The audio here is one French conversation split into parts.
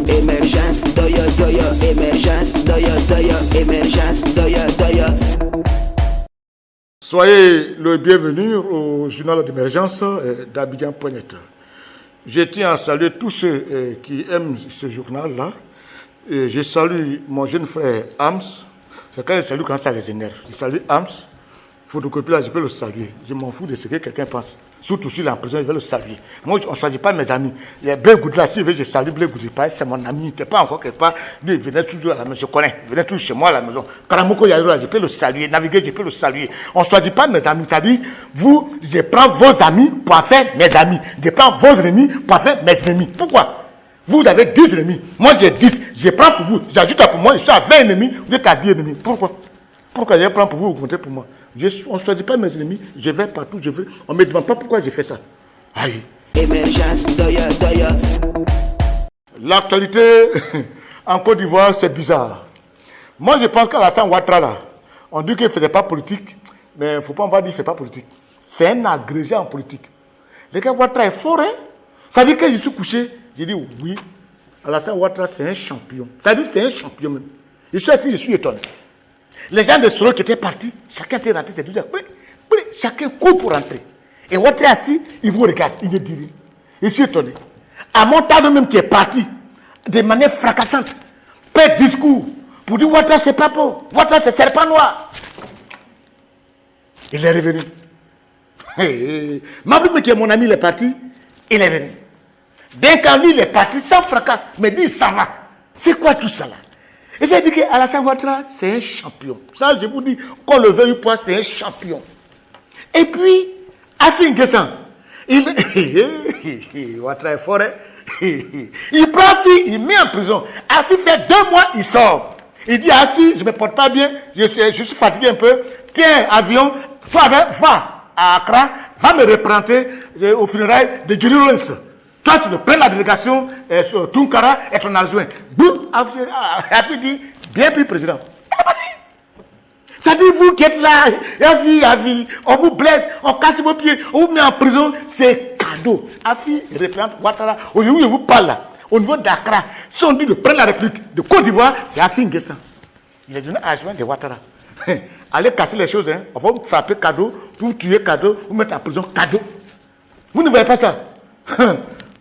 Émergence, doya, doya, émergence, doya, doya, émergence, doya, doya. Soyez le bienvenu au journal d'émergence d'Abidjan.net. Je tiens à saluer tous ceux qui aiment ce journal-là. Je salue mon jeune frère Hams. C'est quand je salue quand ça les énerve. Je salue Hams. Photocopie là, je peux le saluer. Je m'en fous de ce que quelqu'un pense. Surtout s'il est en prison, je vais le saluer. Moi, on ne choisit pas mes amis. Les Blé Goud là, si je salue Blé Goud, c'est mon ami. Il n'était pas encore quelque part. Lui, il venait toujours à la maison. Je connais. Il venait toujours chez moi à la maison. Karamoko Yairo là, je peux le saluer. Naviguer, je peux le saluer. On ne choisit pas mes amis. C'est-à-dire, vous, je prends vos amis pour en faire mes amis. Je prends vos ennemis pour en faire mes ennemis. Pourquoi? Vous avez 10 ennemis. Moi, j'ai 10. Je prends pour vous. J'ajoute pour moi. Je suis à 20 ennemis. Vous êtes à 10 ennemis. Pourquoi? Pourquoi je prends pour vous, vous comptez pour moi? On ne choisit pas mes ennemis. Je vais partout, je veux. On ne me demande pas pourquoi j'ai fait ça. Aïe. Émergence, doya, doya. L'actualité en Côte d'Ivoire, c'est bizarre. Moi, je pense qu'Alassane Ouattara, là, on dit qu'il ne faisait pas politique, mais il ne faut pas en dire qu'il ne fait pas politique. C'est un agrégé en politique. Le gars Ouattara est fort, hein? Ça dit que je suis couché. J'ai dit oui. Alassane Ouattara, c'est un champion. Ça dit que c'est un champion même. Je suis assis, je suis étonné. Les gens de Soro qui étaient partis, chacun était rentré, c'est tout ça. Chacun court pour rentrer. Et Ouattara assis, il vous regarde, il ne dit rien. Je suis étonné. À Montano même qui est parti, de manière fracassante, fait discours pour dire Ouattara c'est pas bon, Ouattara c'est serpent noir. Il est revenu. Mabou qui est mon ami, il est parti, il est revenu. Dès quand lui il est parti, sans fracas, me dit ça va. C'est quoi tout ça là? Et j'ai dit qu'Alassane Ouattara, c'est un champion. Ça, je vous dis, qu'on le veuille ou pas, c'est un champion. Et puis, Afi N'Guessan, Ouattara est fort, hein? Il prend Afi, il met en prison. Afi fait 2 mois, il sort. Il dit à Afi, je ne me porte pas bien, je suis fatigué un peu. Tiens, avion, toi, va à Accra, va me représenter au funérailles de Jerry Lawrence. Toi, tu me prends la délégation sur Tunkara et ton adjoint. Boum, Afi dit, bien pris, président. Ça dit, vous qui êtes là, Afi, on vous blesse, on casse vos pieds, on vous met en prison, c'est cadeau. Afi représente Ouattara. Aujourd'hui, je vous parle là, au niveau d'Accra. Si on dit de prendre la République de Côte d'Ivoire, c'est Afi N'Guessan. Il est devenu adjoint de Ouattara. Allez casser les choses, hein. On va vous frapper cadeau, vous tuer cadeau, vous mettre en prison cadeau. Vous ne voyez pas ça?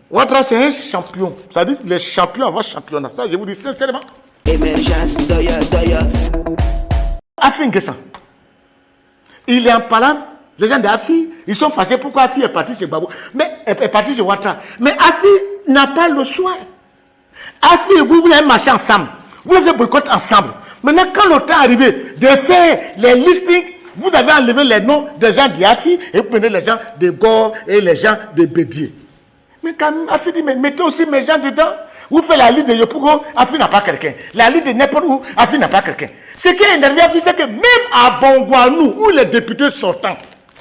Ouattara, c'est un champion. Ça dit les champions avant championnat. Ça, je vous dis sincèrement. Émergence, doya, doya. Afi N'Guessan. Il est en parlant. Les gens d'Afi, ils sont fâchés. Pourquoi Afi est parti chez Babou? Mais est parti chez Ouattara. Mais Afi n'a pas le choix. Afi, vous voulez marcher ensemble. Vous avez boycott ensemble. Maintenant, quand le temps est arrivé de faire les listings, vous avez enlevé les noms des gens d'Afi et vous prenez les gens de Gore et les gens de Bédier. Mais quand même, Afi dit, mais mettez aussi mes gens dedans. Vous faites la liste de Yopougo, Afi n'a pas quelqu'un. La liste de n'importe où, Afi n'a pas quelqu'un. Ce qui est énervé Afi, c'est que même à Bongouanou, où les députés sortants,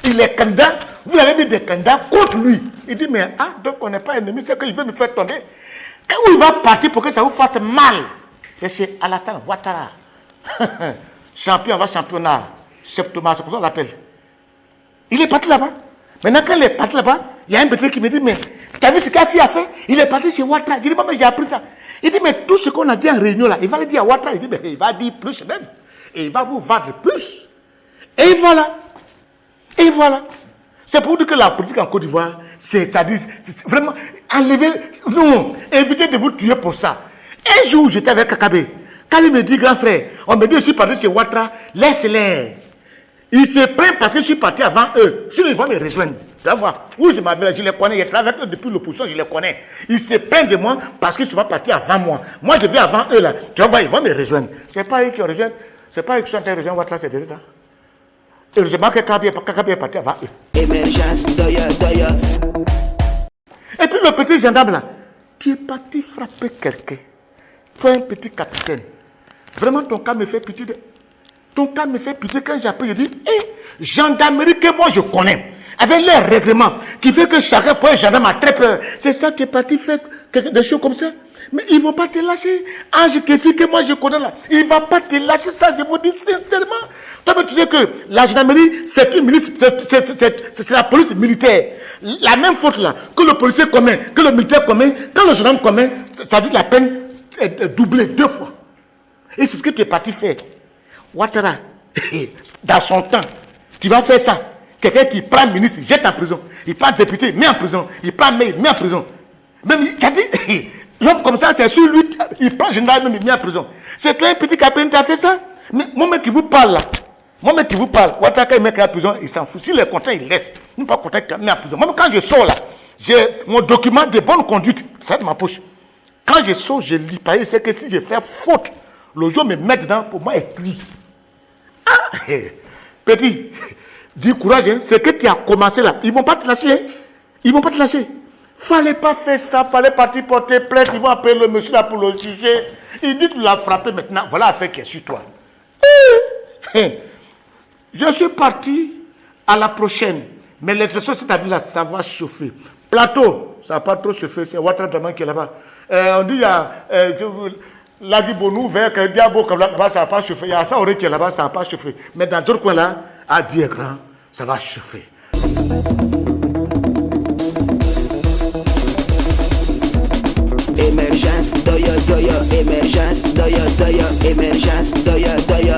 il est candidat, vous avez mis des candidats contre lui. Il dit, mais donc on n'est pas ennemi, c'est qu'il veut me faire tomber. Quand il va partir pour que ça vous fasse mal, c'est chez Alassane Ouattara. Champion avant championnat, chef Thomas, c'est pour ça qu'on l'appelle. Il est parti là-bas. Maintenant, quand il est parti là-bas, il y a un petit qui me dit, mais tu as vu ce qu'Afi a fait? Il est parti chez Ouattara. Je dis, mais j'ai appris ça. Il dit, mais tout ce qu'on a dit en réunion là, il va le dire à Ouattara. Il dit, mais il va dire plus même. Et il va vous vendre plus. Et voilà. Et voilà. C'est pour dire que la politique en Côte d'Ivoire, c'est-à-dire, c'est vraiment, enlever, non, évitez de vous tuer pour ça. Un jour, j'étais avec Kakabe. Quand il me dit, grand frère, on me dit, je suis parti chez Ouattara, laisse-les. Ils se prennent parce que je suis parti avant eux. Sinon, ils vont me rejoindre. Tu vas voir. Oui, je les connais. Je travaille avec eux depuis l'opposition, je les connais. Ils se prennent de moi parce que je suis parti avant moi. Moi, je vais avant eux là. Tu vas voir, ils vont me rejoindre. C'est pas eux qui ont rejoint. C'est pas eux qui sont en train de rejoindre Ouattara, c'est déjà ça. Heureusement que Kakabe est parti avant eux. Émergence, doya, doya. Et puis le petit gendarme là, tu es parti frapper quelqu'un. Toi, un petit capitaine. Vraiment, ton cas me fait pitié. Ton cas me fait pitié quand j'ai appris. Je dis, gendarmerie que moi je connais, avec leur règlement, qui fait que chacun pour un gendarme a très peur. C'est ça que tu es parti faire des choses comme ça. Mais ils ne vont pas te lâcher. Ange Kessie, que moi je connais là, il ne va pas te lâcher, ça, je vous dis sincèrement. Toi, tu sais que la gendarmerie, c'est une milice, c'est la police militaire. La même faute là, que le policier commet, que le militaire commet, quand le gendarme commet, ça dit la peine est doublée 2 fois. Et c'est ce que tu es parti faire. Ouattara, dans son temps, tu vas faire ça. Quelqu'un qui prend ministre, jette en prison. Il prend député, met en prison. Il prend maire, met en prison. Même, il a dit, l'homme comme ça, c'est sur lui, il prend général, même il met en prison. C'est toi un petit capitaine qui a fait ça. Mais mon mec qui vous parle là, Ouattara, quand il met en prison, il s'en fout. S'il est content, il laisse. Il n'est pas content qu'il met en prison. Moi, quand je sors là, j'ai mon document de bonne conduite, ça de ma poche. Quand je sors, je lis. Parce que c'est que si je fais faute, le jour me met dedans, pour moi, il plie. Ah, petit, dis courage, hein. C'est que tu as commencé là. Ils ne vont pas te lâcher. Hein. Ils ne vont pas te lâcher. Fallait pas faire ça, fallait partir porter plainte. Ils vont appeler le monsieur là pour le juger. Il dit tu l'as frappé maintenant. Voilà l'affaire qui est sur toi. Je suis parti à la prochaine. Mais l'expression, c'est-à-dire là, ça va chauffer. Plateau, ça va pas trop chauffer. C'est Ouattara Draman qui est là-bas. On dit il y a Ladibonou vers Diabo comme là-bas, ça va pas chauffer. Il y a Saoré qui est là-bas, ça va pas chauffer. Mais dans d'autres coins là, à Diégrand, ça va chauffer. Émergence, doya, doya, émergence, doya, doya, émergence, doya, doya.